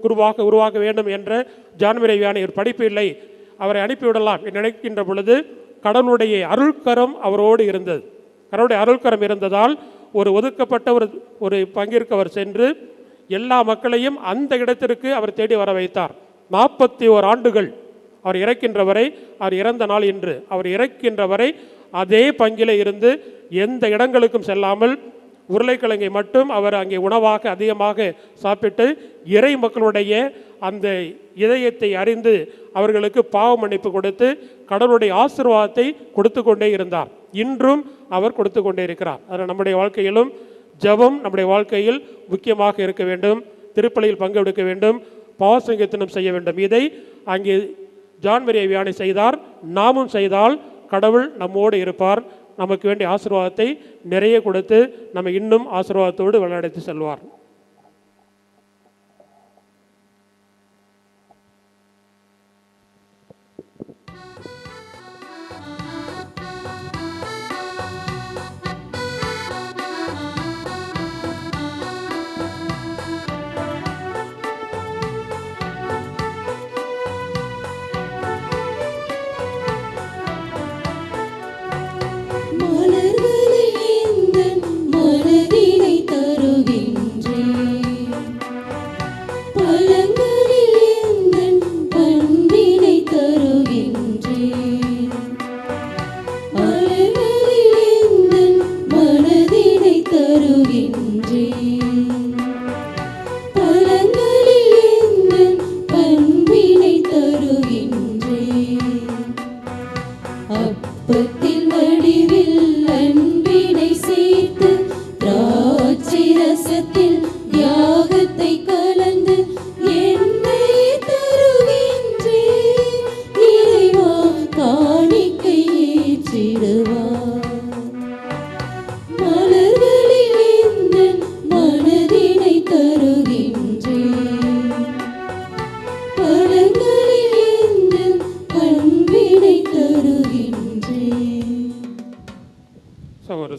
S2: குருவாக உருவாக்க வேண்டும் என்ற ஜான் மரிய வியானி ஒரு படிப்பு இல்லை, அவரை அனுப்பிவிடலாம் நினைக்கின்ற பொழுது கடவுளுடைய அருள்கரம் அவரோடு இருந்தது. கடவுளுடைய அருள்கரம் இருந்ததால் ஒரு ஒதுக்கப்பட்ட ஒரு பங்கிற்கு அவர் சென்று எல்லா மக்களையும் அந்த இடத்திற்கு அவர் தேடி வர வைத்தார். 41 ஆண்டுகள் அவர் இறக்கின்ற வரை, அவர் இறந்த நாள் இன்று, அவர் இறக்கின்ற வரை அதே பங்கிலே இருந்து எந்த இடங்களுக்கும் செல்லாமல் உருளைக்கிழங்கை மட்டும் அவர் அங்கே உணவாக அதிகமாக சாப்பிட்டு இறை மக்களுடைய அந்த இதயத்தை அறிந்து அவர்களுக்கு பாவ மன்னிப்பு கொடுத்து கடவுளுடைய ஆசீர்வாதத்தை கொடுத்து கொண்டே இருந்தார். இன்றும் அவர் கொடுத்து கொண்டே இருக்கிறார். அதனால் நம்முடைய வாழ்க்கையிலும் ஜெபம் நம்முடைய வாழ்க்கையில் முக்கியமாக இருக்க வேண்டும். திருப்பலியில் பங்கெடுக்க வேண்டும், பாவசங்கீர்த்தனம் செய்ய வேண்டும். இதை அங்கே ஜான் மரிய வியானி செய்தார். நாமும் செய்தால் கடவுள் நம்மோடு இருப்பார். நமக்கு வேண்டிய ஆசீர்வாதத்தை நிறைய கொடுத்து நம்ம இன்னும் ஆசீர்வாதத்தோடு வழிநடத்தி செல்வார்.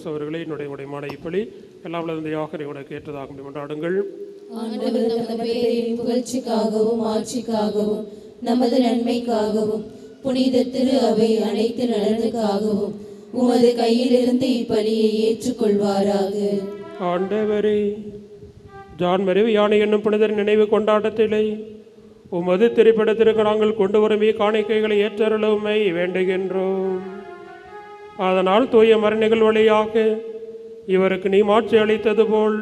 S2: சகோதரர்களே, என்னுடைய மாடைப்பலி எல்லாம் கேட்டதாக கொண்டாடுங்கள்.
S1: புகழ்ச்சிக்காகவும் ஆட்சிக்காகவும் நமது நன்மைக்காகவும் புனித திரு அவை அனைத்து நலனுக்காகவும் உமது கையிலிருந்து இப்பலியை ஏற்றுக்கொள்வாராக.
S2: ஆண்டவரே, ஜான் மரிய வியானி என்னும் புனிதர் நினைவு கொண்டாட்டத்திலே உமது திரைப்படத்திற்கு நாங்கள் கொண்டு வரும் காணிக்கைகளை ஏற்றருளுமை வேண்டுகின்றோம். அதனால் தூய மரணிகள் வழியாக இவருக்கு நீ மாட்சி அளித்தது போல்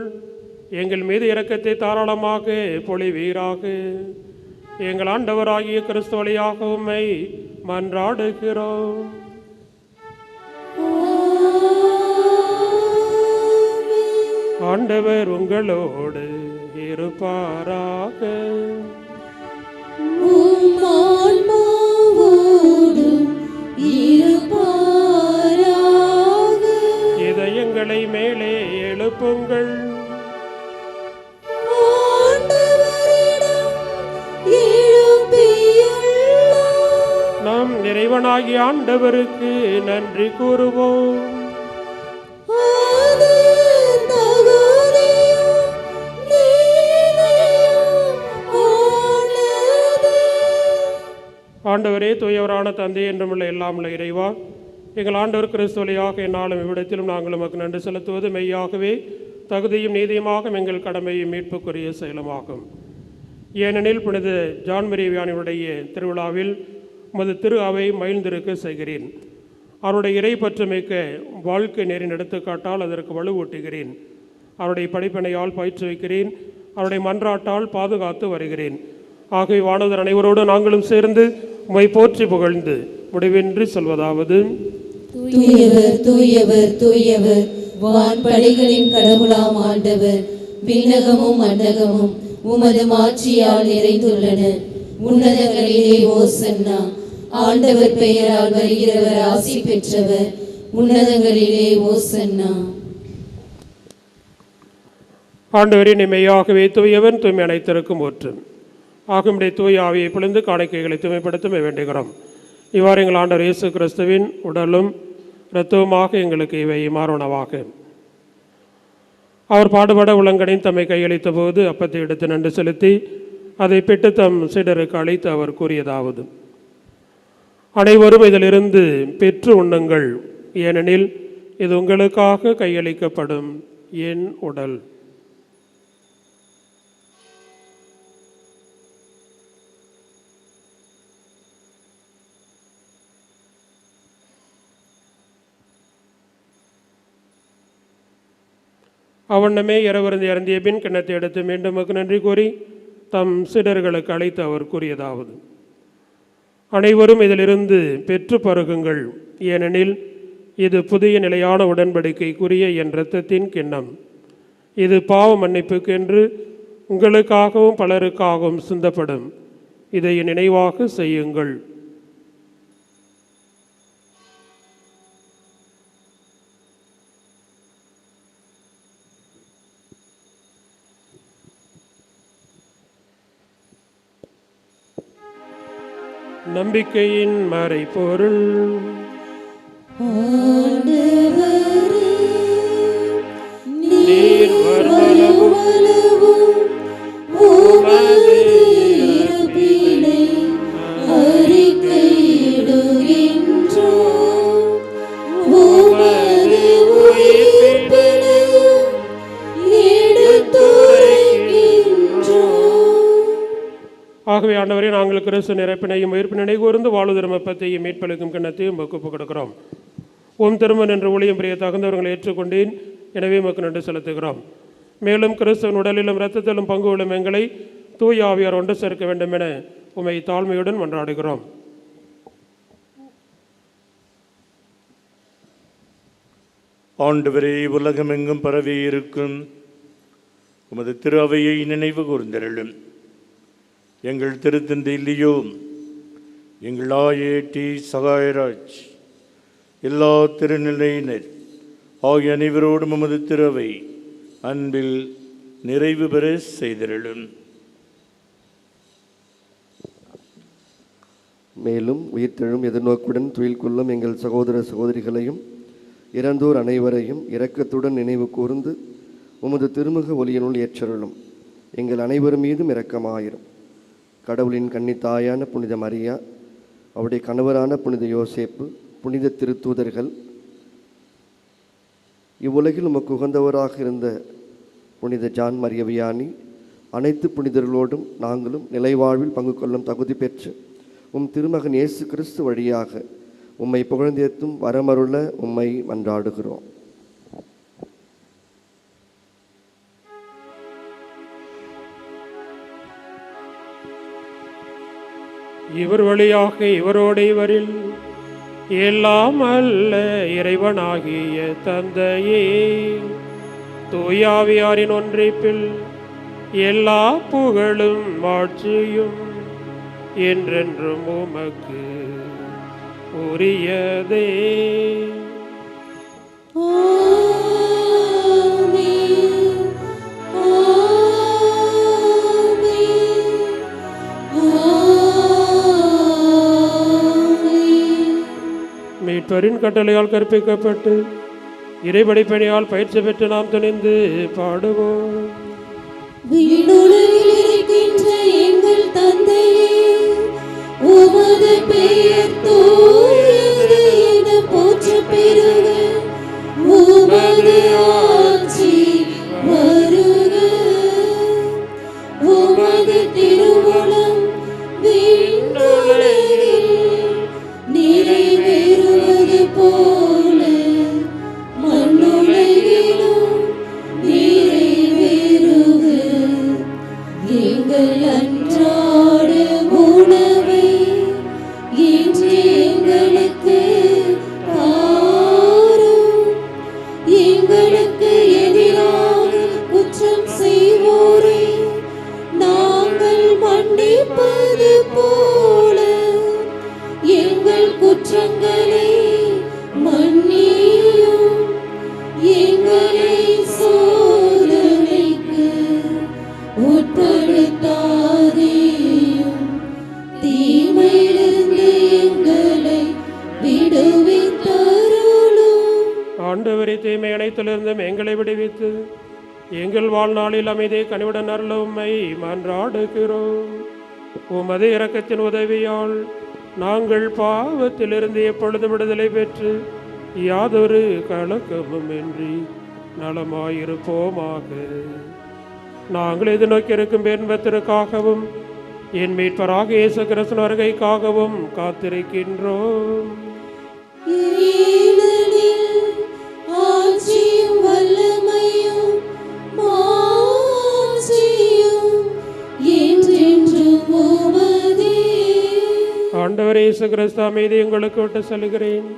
S2: எங்கள் மீது இரக்கத்தை தாராளமாக பொழிவீராக. எங்கள் ஆண்டவராகிய கிறிஸ்து வழியாக உம்மை மன்றாடுகிறோம். ஆண்டவர் உங்களோடு இருப்பாராக. இதயங்களை மேலே எழுப்புங்கள். நாம் இறைவனாகிய ஆண்டவருக்கு நன்றி கூறுவோம். ஆண்டவரே, தூயவரான தந்தை என்றுமுள்ள எல்லாமுள்ள இறைவா, எங்கள் ஆண்டவர் கிறிஸ்து வழியாக என்னாலும் இவ்விடத்திலும் நாங்கள் உமக்கு நன்றி செலுத்துவது மெய்யாகவே தகுதியும் நீதியுமாக எங்கள் கடமையும் மீட்புக்குரிய செயலுமாகும். ஏனெனில் புனித ஜான் மரி வியானியுடைய திருவிழாவில் உமது திரு அவை மகிழ்ந்திருக்க செய்கிறேன். அவருடைய இறை பற்றுமிக்க வாழ்க்கை நெறின் எடுத்துக்காட்டால் அதற்கு வலுவூட்டுகிறேன். அவருடைய படிப்பினையால் பயிற்றுவிக்கிறேன். அவருடைய மன்றாட்டால் பாதுகாத்து வருகிறேன். ஆகவே வானவர் அனைவரோடு நாங்களும் சேர்ந்து உம்மை போற்றி புகழ்ந்து முடிவின்றி சொல்வதாவது:
S1: தூயவர் தூயவர் தூயவர், வான்படைகளின் கடவுளாம் ஆண்டவர். விண்ணகமும் மண்ணகமும் உமது மாட்சியால் நிறைந்துள்ளன. உன்னதங்களிலே ஓசன்னா. ஆண்டவர் பெயரால் வருகிறவர் ஆசி பெற்றவர். உன்னதங்களிலே ஓசன்னா.
S2: ஆண்டவரின் மெய்யாகவே தூயவன், தூய்மை அனைத்திற்கும் ஒற்று. ஆகும்படி தூய ஆவியை பொழிந்து காணிக்கைகளை தூய்மைப்படுத்த வேண்டுகிறோம். இவ்வாறு எங்கள் ஆண்டவர் இயேசு கிறிஸ்துவின் உடலும் இரத்தவுமாக எங்களுக்கு இவை மாறுணவாக. அவர் பாடுபட உலங்கனின் தம்மை கையளித்த போது அப்பத்தை எடுத்து நன்றி செலுத்தி அதை பெற்று தம் சீடருக்கு அழைத்து அவர் கூறியதாவது: அனைவரும் இதிலிருந்து பெற்று உண்ணுங்கள், ஏனெனில் இது உங்களுக்காக கையளிக்கப்படும் என் உடல். அவண்ணமே இரவருந்து இறந்திய பின் கிண்ணத்தை எடுத்து மீண்டும் நன்றி கூறி தம் சீடர்களுக்கு அழைத்து அவர் கூறியதாவது: அனைவரும் இதிலிருந்து பெற்று பருகுங்கள், ஏனெனில் இது புதிய நிலையான உடன்படிக்கைக்குரிய என் இரத்தத்தின் கிண்ணம். இது பாவ மன்னிப்புக்கு என்று உங்களுக்காகவும் பலருக்காகவும் சிந்தப்படும். இதை நினைவாக செய்யுங்கள். நம்பிக்கையின் மறைபொருள். நீர் வருமளவும் உமது இறப்பினை அறிக்கையிடுகின்றோம், உமது உயிர்ப்பினையும் எடுத்துரைக்கின்றோம். ஆகவே ஆண்டவரே, நாங்கள் கிறிஸ்து நிரப்பினையும் உயிர்ப்பினை கூர்ந்து வாழ்வு திருமப்பத்தையும் மீட்பளிக்கும் கிண்ணத்தையும் ஒப்புக் கொடுக்கிறோம். ஓம் திருமன் என்று ஊழியம் பிரிய தகுந்தவர்களை ஏற்றுக்கொண்டேன், எனவே உமக்கு நன்றி செலுத்துகிறோம். மேலும் கிறிஸ்துவின் உடலிலும் இரத்தத்திலும் பங்கு கொள்ளும் எங்களை தூய ஆவியார் ஒன்று சேர்க்க வேண்டும் என உம்மை தாழ்மையுடன் மன்றாடுகிறோம்.
S6: ஆண்டவரே, உலகமெங்கும் பரவி இருக்கும் உமது திரு அவையை நினைவு கூர்ந்தருளும். எங்கள் திருத்தந்தை லியோ, எங்கள் ஆயேடி சகாயராஜ், எல்லா திருநிலையினர் ஆகிய அனைவரோடும் உமது திருவை அன்பில் நிறைவு பெற செய்தருளும்.
S7: மேலும் உயிர்த்தெழும் எதிர்நோக்குடன் துயில் கொள்ளும் எங்கள் சகோதர சகோதரிகளையும் இறந்தோர் அனைவரையும் இரக்கத்துடன் நினைவு கூர்ந்து உமது திருமுக ஒளியினுள் ஏற்றருளும். எங்கள் அனைவர் மீதும் இரக்கமாயிரும். கடவுளின் கன்னித்தாயான புனித மரியா, அவருடைய கணவரான புனித யோசேப்பு, புனித திருத்தூதர்கள், இவ்வுலகில் உமக்கு உகந்தவராக இருந்த புனித ஜான் மரிய வியானி, அனைத்து புனிதர்களோடும் நாங்களும் நிலைவாழ்வில் பங்கு கொள்ளும் தகுதி பெற்று உம் திருமகன் இயேசு கிறிஸ்து வழியாக உம்மை புகழ்ந்தேத்தும் வரமருள உம்மை மன்றாடுகிறோம்.
S2: இவர் வழியாக இவரோடு இவரில் எல்லாம் அல்ல இறைவனாகிய தந்தையே, தூயாவியாரின் ஒன்றிப்பில் எல்லா புகழும் ஆட்சியும் என்றென்றும் உமக்கு உரியதே. மீட்பரின் கட்டளையால் கற்பிக்கப்பட்டு இறைபடிப்பணியால் பயிற்சி பெற்று நாம் துணிந்து பாடுவோம்.
S1: விண்ணுலகில் இருக்கின்ற எங்கள் தந்தையே, உமது பெயர் தூயது என போற்றப் பெறுக. உமது ஆட்சி வருக. உமது திருவுளம் விண்ணுலகில் நிறைவேறுவது போல மண்ணுலகிலும் நிறைவேறுக. எங்கள் அன்றாட உணவை இன்று எங்களுக்கு தாரும். எங்களுக்கு எதிராக குற்றம் செய்வோரை நாங்கள் மன்னிப்பது போல எங்கள் குற்றங்களை மன்னியும். எங்களை சோதனைக்கு உட்படுத்தாதேயும், தீமையிலிருந்து எங்களை விடுவித்தருளும்.
S2: ஆண்டவரே, தீமை அனைத்திலிருந்தும் எங்களை விடுவித்து எங்கள் வாழ்நாளில் அமைதியை கனிவுடன் அருள உம்மை மன்றாடுகிறோம். உமது இரக்கத்தின் உதவியால் நாங்கள் பாவத்திலிருந்து எப்பொழுதும் விடுதலை பெற்று யாதொரு கலக்கமும் இன்றி நலமாயிருப்போமாக. நாங்கள் எதிர்நோக்கி இருக்கும் இன்பத்திற்காகவும் என் மீட்பராக இயேசு கிறிஸ்து வருகைக்காகவும் காத்திருக்கின்றோம்.
S1: ஆட்சியும் வல்லமையும் மாட்சியும் என்றென்றும் உமதே.
S2: ஆண்டவர் இயேசு கிறிஸ்து, அமைதி உங்களுக்கு விட்டு செல்கிறேன்,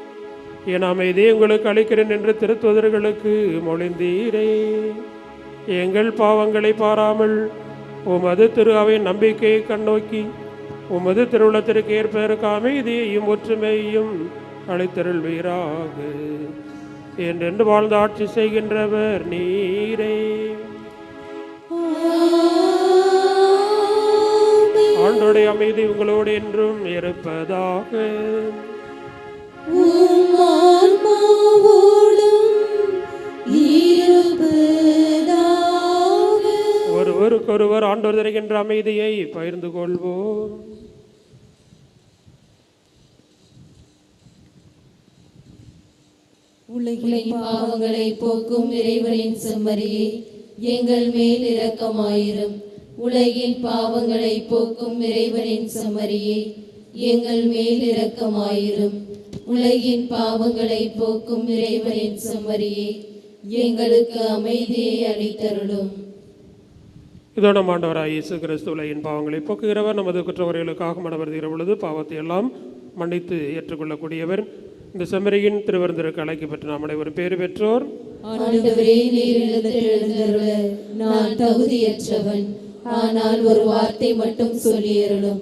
S2: என் அமைதி உங்களுக்கு அளிக்கிறேன் என்று திருத்துதர்களுக்கு மொழிந்தீரே. எங்கள் பாவங்களை பாராமல் உமது திரு அவை நம்பிக்கையை கண்ணோக்கி உமது திருவுளத்திற்கு ஏற்பதற்கு அமைதியையும் ஒற்றுமையையும் அளித்தருள்வீராக. என்றென்று வாழ்ந்து ஆட்சி செய்கின்றவர் நீரே. ஆண்டோடைய அமைதி உங்களோடு என்றும் இருப்பதாக. ஒருவருக்கொருவர் ஆண்டோர் தருகின்ற அமைதியை பகிர்ந்து கொள்வோம்.
S1: உலகின் பாவங்களை போக்கும் இறைவனின் செம்மறியே, எங்கள் மேல் இரக்கமாயிரும். உலகின் பாவங்களை போக்கும் இறைவனின் செம்மறியே, எங்கள் மேல் இரக்கமாயிரும். உலகின் பாவங்களை போக்கும் இறைவனின் செம்மறியே, எங்களுக்கு அமைதியை அளித்தருளும்.
S2: இதோ நம் ஆண்டவராய் இயேசு கிறிஸ்து உலகின் பாவங்களை போக்குகிறவர். நமது குற்றவர்களுக்காக மனவருகிற பொழுது பாவத்தை எல்லாம் மன்னித்து ஏற்றுக்கொள்ளக்கூடியவர். இந்த செம்மறியின் திருவிருந்திற்கு அழைக்கப்பட்டு நாம் அனைவரும் பேறு பெற்றோர்.
S1: ஆண்டவரே, நீர் இல்லத்தில் எழுந்தருள நான் தகுதியற்றவன். ஆனால் ஒரு வார்த்தை மட்டும் சொல்லியருளும்,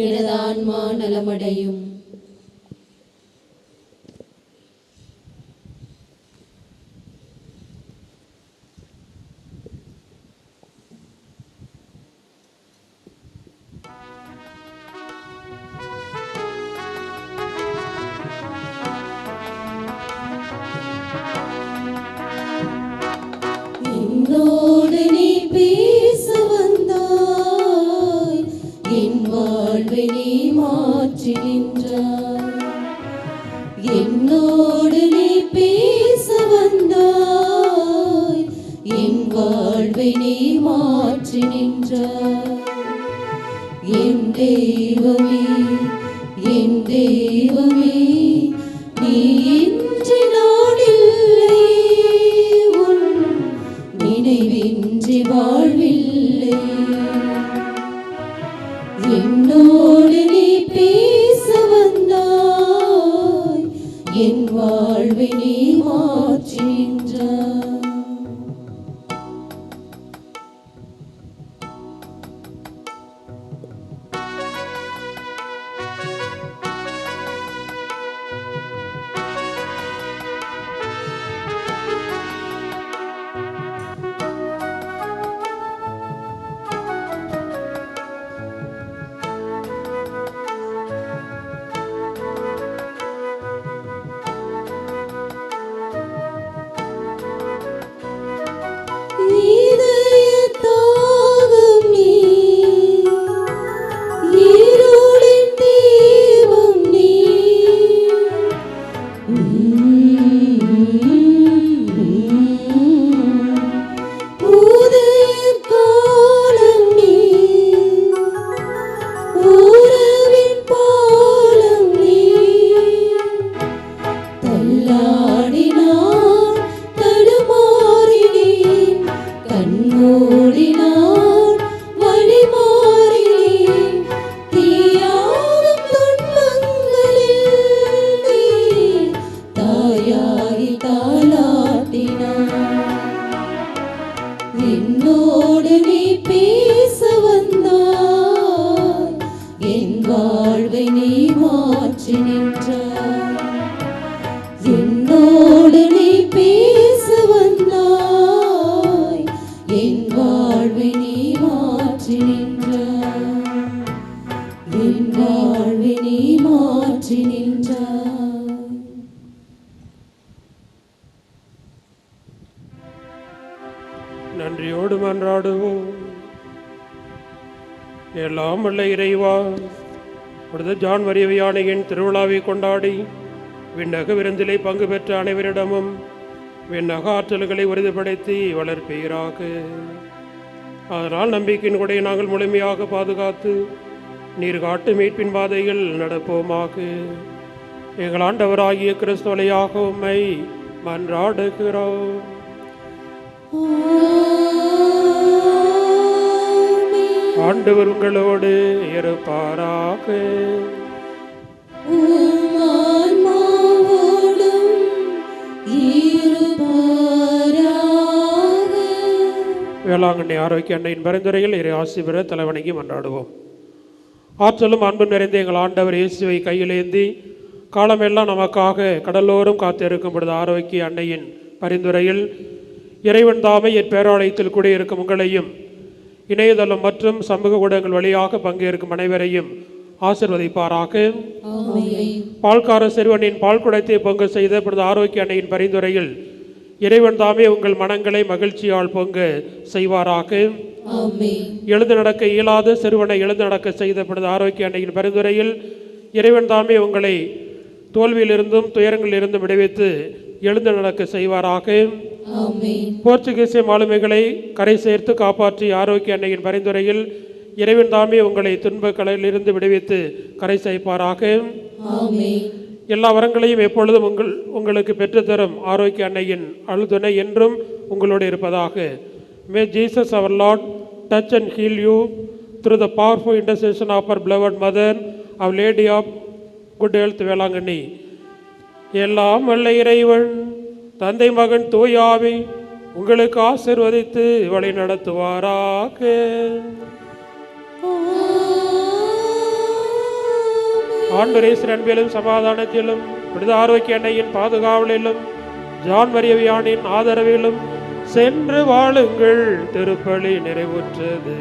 S1: எனது ஆன்மா நலமடையும். என்னோடு நீ பேச வந்தாய், என் வாழ்வை நீ மாற்றி நின்றாய். என் வாழ்வை நீ மாற்றி நின்றாய். என் தெய்வமே, என் தெய்வமே, நீ இன்றி நான் இல்லை, உன் நினைவின்றி வாழ்வில்லை. என்னோடு நீ பேச வந்தாய், என் வாழ்வை நீ மாற்றி நின்றாய். என்னோடு நீ பேச வந்தாய், என் வாழ்வை நீ மாற்றி நின்றாய். என்னோடு நீ பேச வந்தாய், என் வாழ்வை நீ மாற்றி நின்றாய். என் வாழ்வை நீ மாற்றி நின்றாய்.
S2: நன்றியோடு மன்றாடுவோம். எல்லாம் வல்ல இறைவா, புனித ஜான் மரிய வியானியின் திருவிழாவை கொண்டாடி விண்ணக விருந்திலே பங்கு பெற்ற அனைவரிடமும் விண்ணக ஆற்றல்களை உறுதிப்படுத்தி வளர்ப்பீராக. அதனால் நம்பிக்கையின் கொடையை நாங்கள் முழுமையாக பாதுகாத்து நீர் காட்டு மீட்பின் பாதையில் நடப்போமாக. எங்கள் ஆண்டவராகிய கிறிஸ்து வழியாக உம்மை மன்றாடுகிறோம். ஆண்டவர் உங்களோடு இருப்பாராக. வேளாங்கண்ணி ஆரோக்கிய அன்னையின் பரிந்துரையில் இறை ஆசி பெற தலைவணங்கி மன்றாடுவோம். ஆற்றலும் அன்பு நிறைந்த எங்கள் ஆண்டவர் இயேசுவை கையிலேந்தி காலமெல்லாம் நமக்காக கடலோரம் காத்திருக்கும் பொழுது ஆரோக்கிய அன்னையின் பரிந்துரையில் இறைவன் தாமே இப்பேராலயத்தில் கூடியிருக்கும் உங்களையும் இணையதளம் மற்றும் சமூக ஊடகங்கள் வழியாக பங்கேற்கும் அனைவரையும் ஆசிர்வதிப்பாராக. பால்கார சிறுவனின் பால் குடத்தை பொங்க செய்த பொழுது ஆரோக்கிய அன்னையின் பரிந்துரையில் இறைவன் தாமே உங்கள் மனங்களை மகிழ்ச்சியால் பொங்க செய்வாராக. எழுந்து நடக்க இயலாத சிறுவனை எழுந்து நடக்க செய்த பொழுது ஆரோக்கிய அன்னையின் பரிந்துரையில் இறைவன் தாமே உங்களை தோல்வியிலிருந்தும் துயரங்களிலிருந்தும் விடுவித்து எழுந்து நடக்க செய்வாராக. போர்ச்சுகீசிய மாலுமிகளை கரை சேர்த்து காப்பாற்றி ஆரோக்கிய அன்னையின் பரிந்துரையில் இறைவன் தாமே உங்களை துன்பங்களிலிருந்து விடுவித்து கரை சேர்ப்பாராக. எல்லா வரங்களையும் எப்பொழுதும் உங்களுக்கு பெற்றுத்தரும் ஆரோக்கிய அன்னையின் அழுதுணை என்றும் உங்களோடு இருப்பதாக. May Jesus our Lord touch and heal you through the powerful intercession of our beloved Mother, Our Lady of Good Health, Velankanni. எல்லாம் வல்ல இறைவன் தந்தை மகன் தூயாவி உங்களுக்கு ஆசீர்வதித்து வழி நடத்துவாராக. ஆண்டவரேசர் அன்பிலும் சமாதானத்திலும் புனித ஆரோக்கிய அன்னையின் பாதுகாவலிலும் ஜான் மரிய வியானின் ஆதரவிலும் சென்று வாழுங்கள். திருப்பலி நிறைவுற்றது.